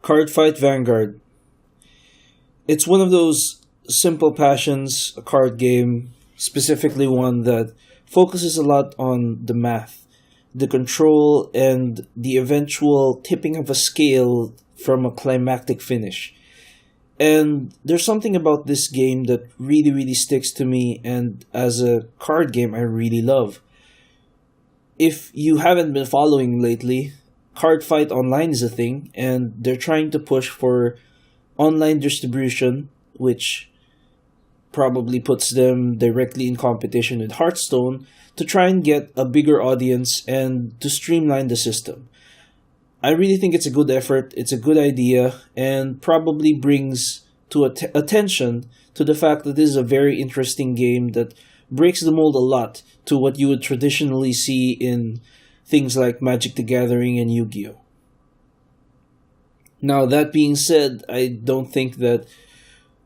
Cardfight Vanguard. It's one of those simple passions, a card game, specifically one that focuses a lot on the math, the control, and the eventual tipping of a scale from a climactic finish. And there's something about this game that really, really sticks to me, and as a card game, I really love. If you haven't been following lately, Cardfight Online is a thing, and they're trying to push for online distribution, which probably puts them directly in competition with Hearthstone to try and get a bigger audience and to streamline the system. I really think it's a good effort, it's a good idea, and probably brings to attention to the fact that this is a very interesting game that breaks the mold a lot to what you would traditionally see in things like Magic the Gathering and Yu-Gi-Oh! Now, that being said, I don't think that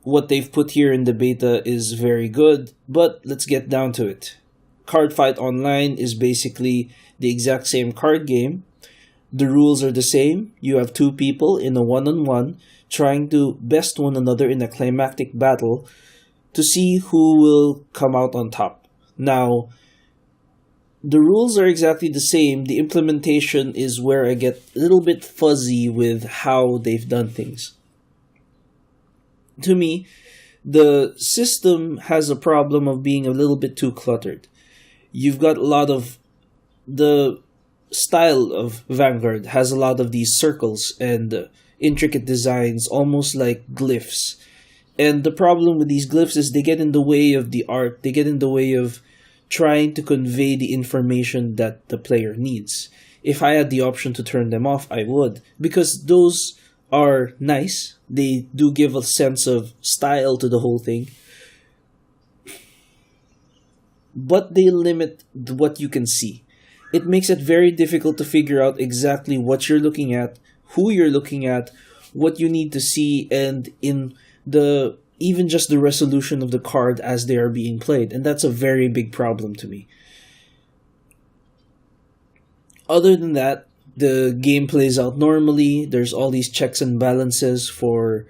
what they've put here in the beta is very good, but let's get down to it. Cardfight Online is basically the exact same card game. The rules are the same. You have two people in a one-on-one trying to best one another in a climactic battle to see who will come out on top. Now, the rules are exactly the same. The implementation is where I get a little bit fuzzy with how they've done things. To me, the system has a problem of being a little bit too cluttered. You've got a lot of the style of Vanguard has a lot of these circles and intricate designs, almost like glyphs. And the problem with these glyphs is they get in the way of the art, they get in the way of trying to convey the information that the player needs. If I had the option to turn them off, I would, because those are nice. They do give a sense of style to the whole thing. But they limit what you can see. It makes it very difficult to figure out exactly what you're looking at, who you're looking at, what you need to see, and in the even just the resolution of the card as they are being played. And that's a very big problem to me. Other than that, the game plays out normally. There's all these checks and balances for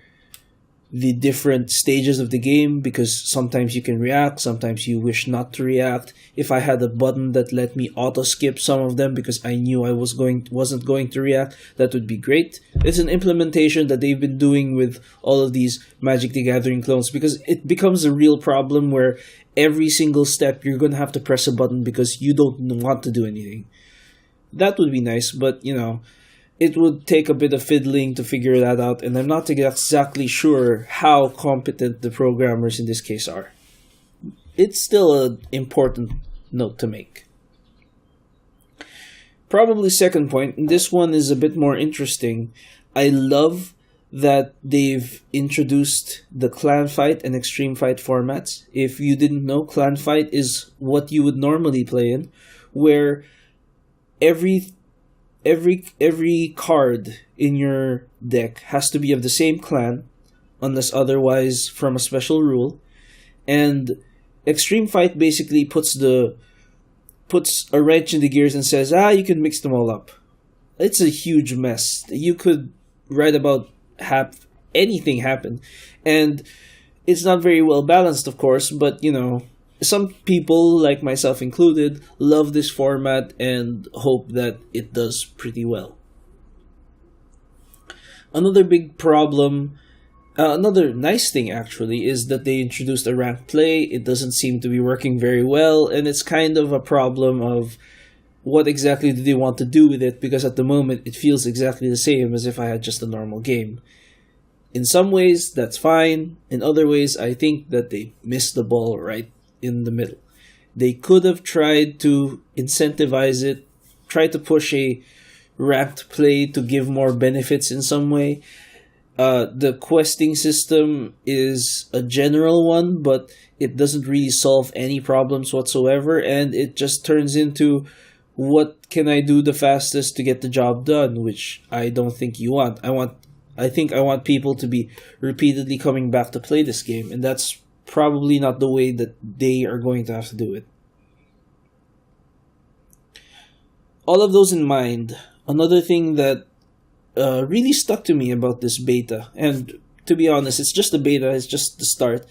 the different stages of the game, because sometimes you can react, sometimes you wish not to react. If I had a button that let me auto skip some of them because I knew I wasn't going to react, that would be great. It's an implementation that they've been doing with all of these Magic the Gathering clones, because it becomes a real problem where every single step you're going to have to press a button because you don't want to do anything. That would be nice, but it would take a bit of fiddling to figure that out, and I'm not exactly sure how competent the programmers in this case are. It's still an important note to make. Probably second point, and this one is a bit more interesting. I love that they've introduced the clan fight and extreme fight formats. If you didn't know, clan fight is what you would normally play in, where every card in your deck has to be of the same clan, unless otherwise from a special rule. And Extreme Fight basically puts a wrench in the gears and says, you can mix them all up. It's a huge mess. You could write about anything happen. And it's not very well balanced, of course, but some people, like myself included, love this format and hope that it does pretty well. Another big problem, another nice thing actually, is that they introduced a ranked play. It doesn't seem to be working very well, and it's kind of a problem of what exactly do they want to do with it, because at the moment it feels exactly the same as if I had just a normal game. In some ways, that's fine. In other ways, I think that they missed the ball right in the middle. They could have tried to incentivize it, try to push a ranked play to give more benefits in some way. The questing system is a general one, but it doesn't really solve any problems whatsoever, and it just turns into what can I do the fastest to get the job done, which I don't think you want. I think I want people to be repeatedly coming back to play this game, and that's probably not the way that they are going to have to do it. All of those in mind, another thing that really stuck to me about this beta, and to be honest, it's just a beta, it's just the start.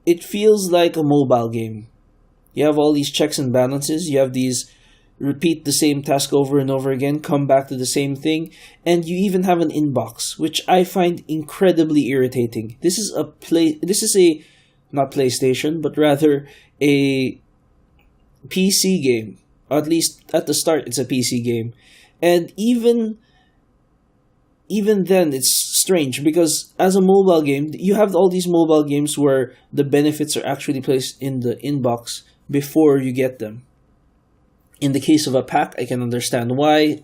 It feels like a mobile game. You have all these checks and balances, you have these repeat the same task over and over again, come back to the same thing, and you even have an inbox, which I find incredibly irritating. This is a not PlayStation, but rather a PC game. At least at the start it's a PC game. And even then it's strange because as a mobile game, you have all these mobile games where the benefits are actually placed in the inbox before you get them. In the case of a pack, I can understand why.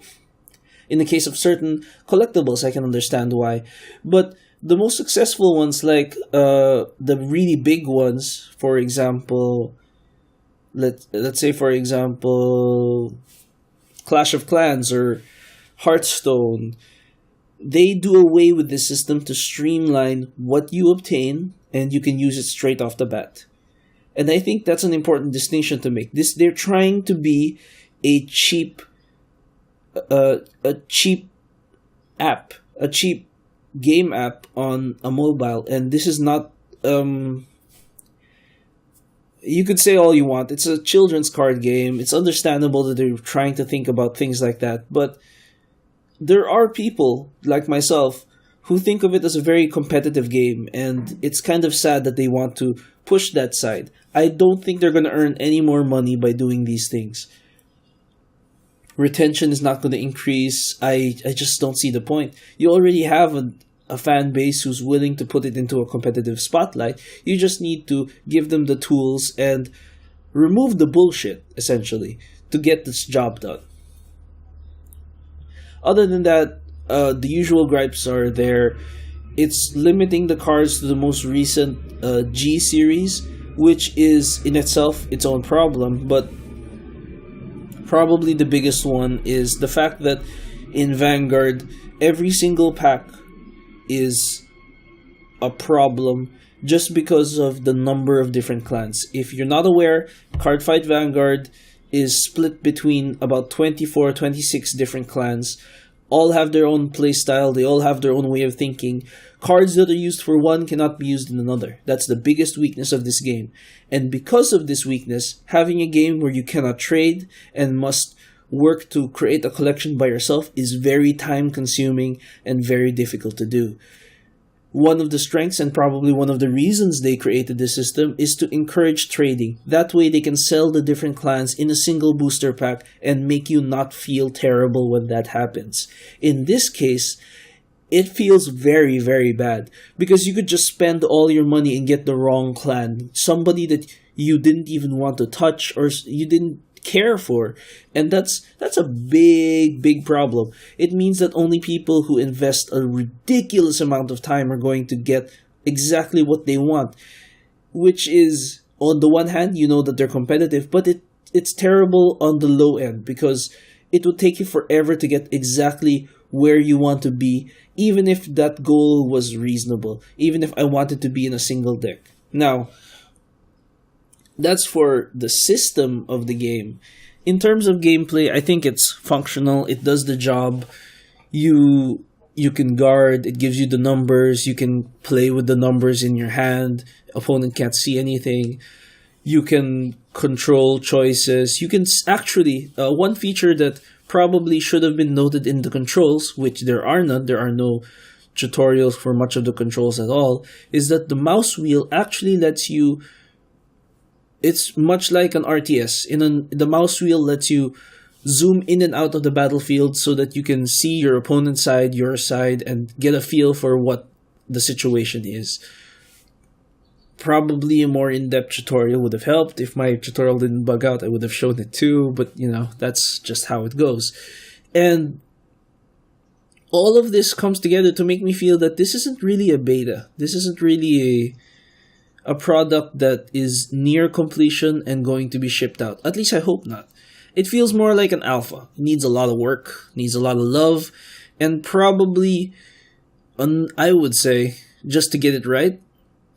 In the case of certain collectibles, I can understand why. But the most successful ones, like the really big ones, for example, let's say for example, Clash of Clans or Hearthstone, they do away with the system to streamline what you obtain, and you can use it straight off the bat. And I think that's an important distinction to make. They're trying to be a cheap app, a cheap game app on a mobile, and this is not. You could say all you want. It's a children's card game. It's understandable that they're trying to think about things like that, but there are people like myself who think of it as a very competitive game, and it's kind of sad that they want to push that side. I don't think they're going to earn any more money by doing these things. Retention is not going to increase. I just don't see the point. You already have a fan base who's willing to put it into a competitive spotlight. You just need to give them the tools and remove the bullshit, essentially, to get this job done. Other than that, the usual gripes are there. It's limiting the cards to the most recent G series, which is in itself its own problem, but probably the biggest one is the fact that in Vanguard, every single pack is a problem just because of the number of different clans. If you're not aware, Cardfight Vanguard is split between about 24, 26 different clans. All have their own playstyle, they all have their own way of thinking. Cards that are used for one cannot be used in another. That's the biggest weakness of this game. And because of this weakness, having a game where you cannot trade and must work to create a collection by yourself is very time consuming and very difficult to do. One of the strengths and probably one of the reasons they created this system is to encourage trading. That way they can sell the different clans in a single booster pack and make you not feel terrible when that happens. In this case, it feels very, very bad because you could just spend all your money and get the wrong clan. Somebody that you didn't even want to touch or you didn't care for, and that's a big problem. It means that only people who invest a ridiculous amount of time are going to get exactly what they want, which is, on the one hand, you know that they're competitive, but it's terrible on the low end because it would take you forever to get exactly where you want to be, even if that goal was reasonable, even if I wanted to be in a single deck. Now, that's for the system of the game. In terms of gameplay, I think it's functional. It does the job. You can guard. It gives you the numbers. You can play with the numbers in your hand. Opponent can't see anything. You can control choices. You can actually, one feature that probably should have been noted in the controls, which there are none. There are no tutorials for much of the controls at all, is that the mouse wheel actually lets you. It's much like an RTS. The mouse wheel lets you zoom in and out of the battlefield so that you can see your opponent's side, your side, and get a feel for what the situation is. Probably a more in-depth tutorial would have helped. If my tutorial didn't bug out, I would have shown it too, but that's just how it goes. And all of this comes together to make me feel that this isn't really a beta. This isn't really a product that is near completion and going to be shipped out. At least I hope not. It feels more like an alpha. It needs a lot of work, needs a lot of love, and probably, I would say, just to get it right,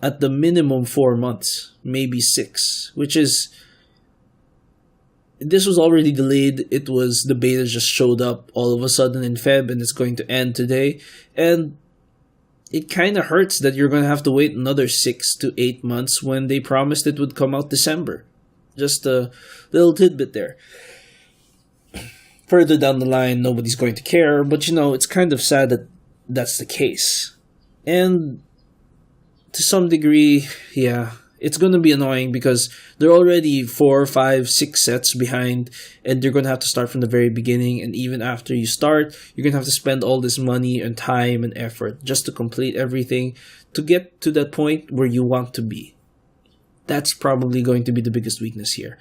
at the minimum 4 months, maybe 6, which is this was already delayed. It was the beta just showed up all of a sudden in Feb, and it's going to end today. And it kind of hurts that you're going to have to wait another 6 to 8 months when they promised it would come out December. Just a little tidbit there. Further down the line, nobody's going to care, but it's kind of sad that that's the case. And to some degree, yeah, it's going to be annoying because they're already 4, 5, 6 sets behind, and they're going to have to start from the very beginning. And even after you start, you're going to have to spend all this money and time and effort just to complete everything to get to that point where you want to be. That's probably going to be the biggest weakness here.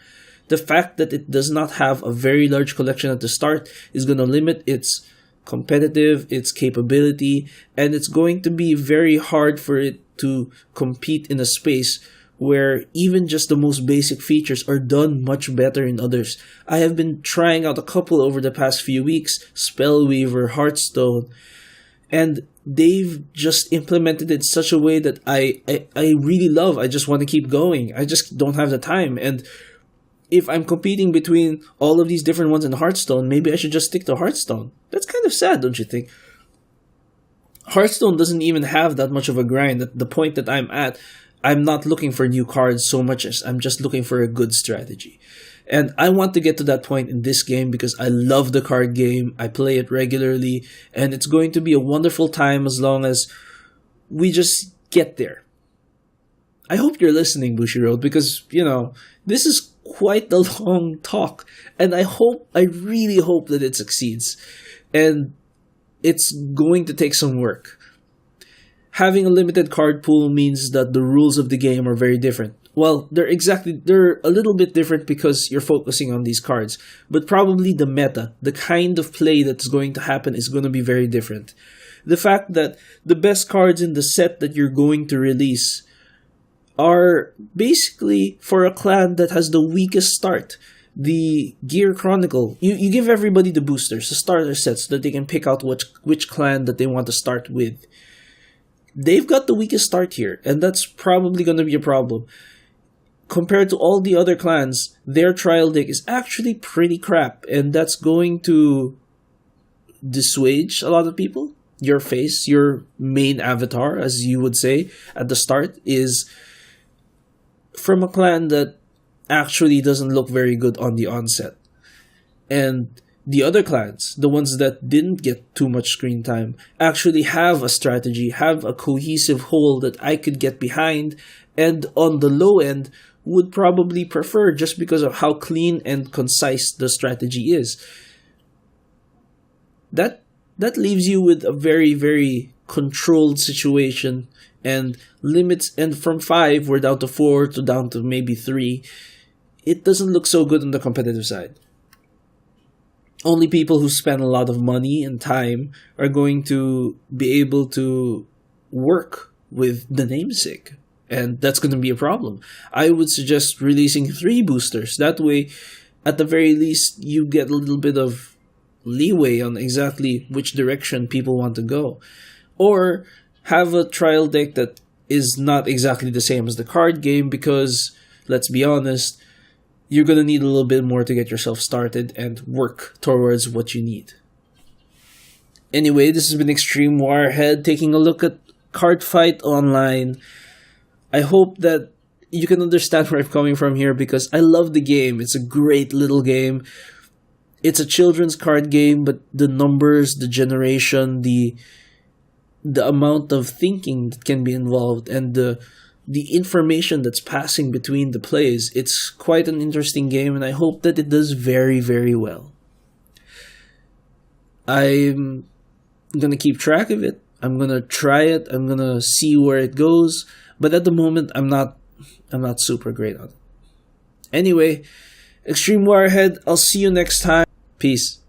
The fact that it does not have a very large collection at the start is going to limit its its capability, and it's going to be very hard for it to compete in a space where even just the most basic features are done much better in others. I have been trying out a couple over the past few weeks, Spellweaver, Hearthstone, and they've just implemented it in such a way that I really love. I just want to keep going. I just don't have the time. And if I'm competing between all of these different ones in Hearthstone, maybe I should just stick to Hearthstone. That's kind of sad, don't you think? Hearthstone doesn't even have that much of a grind. At the point that I'm at, I'm not looking for new cards so much as I'm just looking for a good strategy. And I want to get to that point in this game because I love the card game. I play it regularly, and it's going to be a wonderful time as long as we just get there. I hope you're listening, Bushiroad, because, this is quite a long talk, and I really hope that it succeeds. And it's going to take some work. Having a limited card pool means that the rules of the game are very different. Well, they're a little bit different because you're focusing on these cards, but probably the meta, the kind of play that's going to happen is going to be very different. The fact that the best cards in the set that you're going to release are basically for a clan that has the weakest start. The Gear Chronicle, you give everybody the boosters, the starter sets, so that they can pick out which clan that they want to start with. They've got the weakest start here, and that's probably going to be a problem. Compared to all the other clans, their trial deck is actually pretty crap, and that's going to dissuade a lot of people. Your face, your main avatar, as you would say at the start, is from a clan that actually doesn't look very good on the onset. And the other clans, the ones that didn't get too much screen time, actually have a strategy, have a cohesive whole that I could get behind, and on the low end would probably prefer just because of how clean and concise the strategy is. That leaves you with a very, very controlled situation and limits, and from 5 we're down to 4 to down to maybe 3. It doesn't look so good on the competitive side. Only people who spend a lot of money and time are going to be able to work with the namesake, and that's going to be a problem. I would suggest releasing 3 boosters. That way, at the very least, you get a little bit of leeway on exactly which direction people want to go. Or have a trial deck that is not exactly the same as the card game because, let's be honest, you're going to need a little bit more to get yourself started and work towards what you need. Anyway, this has been Extreme Wirehead taking a look at Cardfight Online. I hope that you can understand where I'm coming from here because I love the game. It's a great little game. It's a children's card game, but the numbers, the generation, the amount of thinking that can be involved, and the information that's passing between the plays, it's quite an interesting game, and I hope that it does very, very well. I'm gonna keep track of it. I'm gonna try it. I'm gonna see where it goes. But at the moment, I'm not super great on it. Anyway, Extreme Wirehead, I'll see you next time. Peace.